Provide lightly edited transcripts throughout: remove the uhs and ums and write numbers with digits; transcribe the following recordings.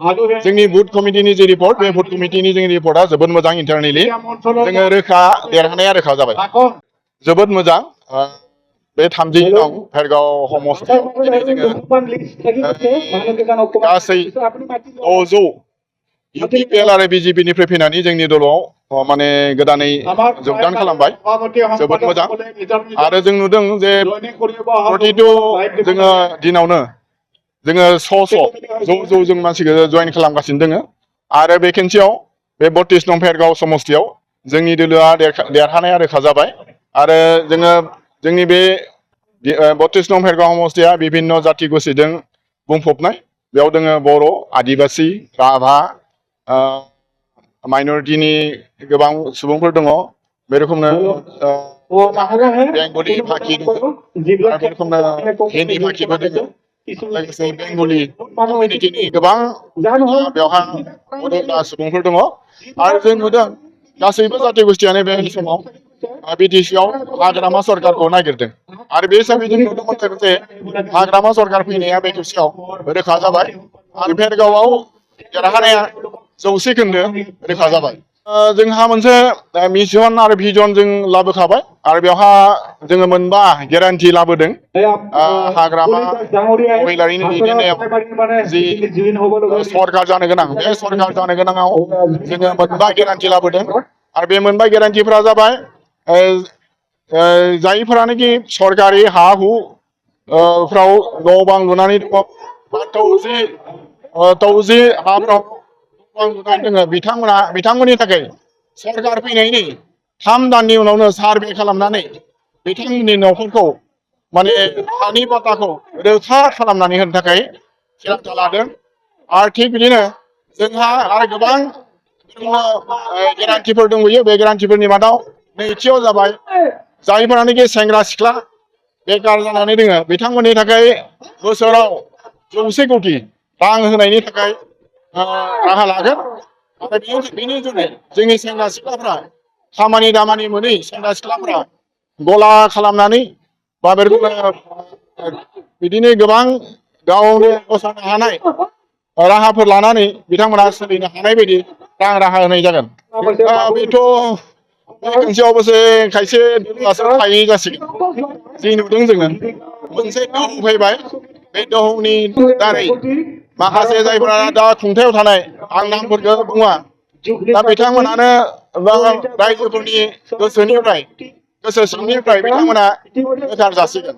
जोंनि बुथ कमिटिनि जे रिपर्ट बे बुथ कमिटिनि जोंनि रिपर्टआ जोबोद मोजां इन्टारनेलि जोङो रोखा देरहानाया रोखा जाबाय जोबोद मोजां बे 30 दं भेरगाव समस्थियाव दिनै जोङो गासै 600 UPPL आरो BJP निफ्राय फैनानै जोंनि दलाव माने गोदानै जोगदान खालामबाय जोबोद मोजां आरो जों नुदों जे प्रतिटु जोङो दिनावनो जोङो ज' जों मानसिखौ जइन खालामगासिनो दोङो आरो बे खेनसेयाव बे 32 नं भेरगाव समस्थियाव जोंनि दोलोआ देरहानाया रोखा जाबाय आरो जोङो जोंनि बे 32 नं भेरगाव समस्थिया बिभिन्न जाति गोष्ठीजों बुंफबनाय बेयाव दोङो बर' आदिबासि राभा माइनरिटिनि गोबां सुबुंफोर दङ बे रोखोमनो बेंगलि फाखि दङ आरो बे रोखोमनो हिन्दी फाखिबो दङ लोगोसे बेंगलि कमिउनिटिनि गोबां बेवहाय बड'लेण्ड सुबुंफोर दङ आरो जों नुदों गासैबो जाति गोष्ठीयानो बे समाव BTC आव हाग्रामा सरकारखौ नागिरदों आरो बे हिसाबै जों नुनो मोनदों जे हाग्रामा सरकार फैनाया बे खेबसेयाव रोखा जाबाय आरो भेरगावआव देरहानाया 100 खोन्दो रोखा जाबाय जोंहा मोनसे मिशन आरो भिजन जों लाबोखाबाय आरो बेवहा जोङो मोनबा गेरान्टि लाबोदों हाग्रामा महिलारिनि दैदेननायाव जि सरकार जानो गोनां बे सरकार जानो गोनाङाव जोङो मोनबा गेरान्टि लाबोदों आरो बे मोनबा गेरान्टिफोरा जाबाय जायफोरानोखि सरकारि हा हु फ्राव न' बां लुनानै दङ तौजि हाफ्राव जोङो बिथांमोननि थाखाय सरकार फैनायनि 3 दाननि उनावनो सार्भे खालामनानै बिथांमोननि न'खरखौ माने हानि पाट्टाखौ रोखा खालामनानै होनो थाखाय थिरांथा लादों आरो थिग बिदिनो जोंहा आरो गोबां गेरान्टिफोर दंबावो बे गेरान्टिफोरनि मादाव नैथियाव जाबाय जायफोरानोखि सेंग्रा सिख्ला बेकार जानानै दङ बिथांमोननि थाखाय बोसोराव 100 कोटि रां होनायनि थाखाय राहा लागोन आरो बेनि जुनै जोंनि सेंग्रा सिख्लाफ्रा खामानि दामानि मोनै सेंग्रा सिख्लाफ्रा गला खालामनानै बा बिदिनो गोबां गावनो गसंनो हानाय राहाफोर लानानै बिथांमोना सोलिनो हानाय बायदि राहा होनाय जागोन बेथ' मोनसे अबसे खायसे दोलोआसो थायै जासिगोन जि नुदों जोङो मोनसे दोहौ फैबाय बे दोहौनि दारै माखासे जायफोरा दा खुंथायाव थानाय आं नामफोरखौ बुङा दा बिथांमोनानो रायजोफोरनि गोसो सिंनिफ्राय बिथांमोना बेकार जासिगोन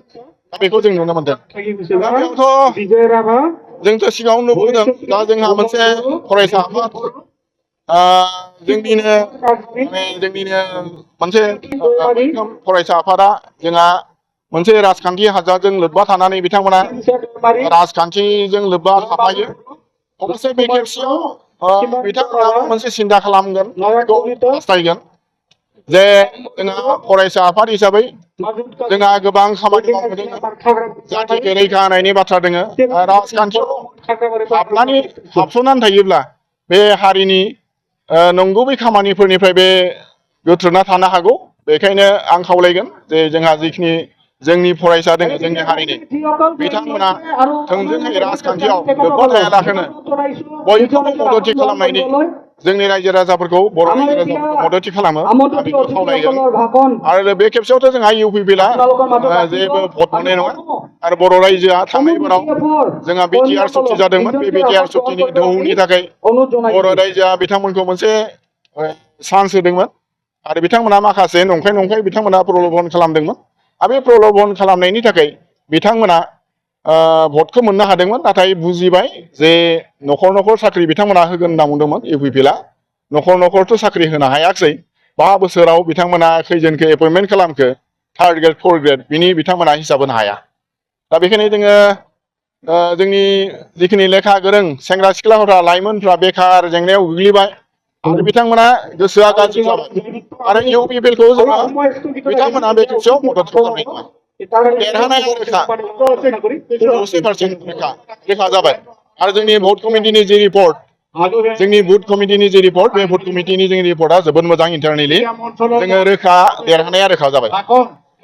दा बेखौ जों नुनो मोनदों दा बेयावथ' जोंथ' सिगाङाव नुबोदों दा जोंहा मोनसे फरायसा आफाद जोंनिनो मोनसे फरायसा आफादा जोंहा मोनसे राजखान्थि हान्जाजों लोब्बा थानानै बिथांमोना राजखान्थिजों लोब्बा थाफायो अबसे बे खेबसेयाव बिथांमोना मोनसे सिन्था खालामगोन बेखौ हास्थायगोन जे जोंहा फरायसा आफाद हिसाबै जोंहा गोबां खामानि मावदों जातिखौ रैखा होनायनि बाथ्रा दङ राजखान्थियाव हाबसननानै थायोब्ला बे हारिनि नंगुबै खामानिफोरनिफ्राय बे गोथ्रोना थानो हागौ बेखायनो आं खावलायगोन जे जोंहा जिखिनि जोंनि फरायसा दङ जोंनि हारिनि बिथांमोना थोंजोङै राजखान्थियाव लोब्बा थायालाखैनो बयखौबो मददथि खालामनायनि जोंनि रायजो राजाफोरखौ बर' रायजो राजाफोरखौ मददथि खालामो आं बेखौ खावलायगोन आरो बे खेबसेयावथ' जोंहा UPPला जेबो भट मोननाय नङा आरो बर' रायजोआ थांनायफोराव जोंहा BTR सुक्ति जादोंमोन बे BTR सुक्तिनि दोहौनि थाखाय बर' रायजोआ बिथांमोनखौ मोनसे चान्स होदोंमोन आरो बिथांमोना माखासे नंखाय बिथांमोना प्रल'भन खालामदोंमोन आरो बे प्रल'भन खालामनायनि थाखाय बिथांमोना भटखौ मोननो हादोंमोन नाथाय बुजिबाय जे न'खर साख्रि बिथांमोना होगोन होनना बुंदोंमोन UPPला न'खरथ' साख्रि होनो हायाखिसै 5 बोसोराव बिथांमोना खैजोनखौ एपइन्टमेन्ट खालामखो 3rd ग्रेड 4th ग्रेड बिनि बिथांमोना हिसाब होनो हाया दा बेखायनो जोङो जोंनि जिखिनि लेखा गोरों सेंग्रा सिख्लाफोरा लाइमोनफ्रा बेकार जेंनायाव गोग्लैबाय आरो बिथांमोना गोसोआ गाज्रि जाबाय आरो UPPखौ जोङो बिथांमोना बे खेबसेयाव मदद खालामनाय नङा देरहानाया रोखा जाबाय आरो जोंनि भट कमिटिनि जे रिपर्ट बे भट कमिटिनि जोंनि रिपर्टआ जोबोद मोजां इन्टारनेलि जोङो रोखा देरहानाया रोखा जाबाय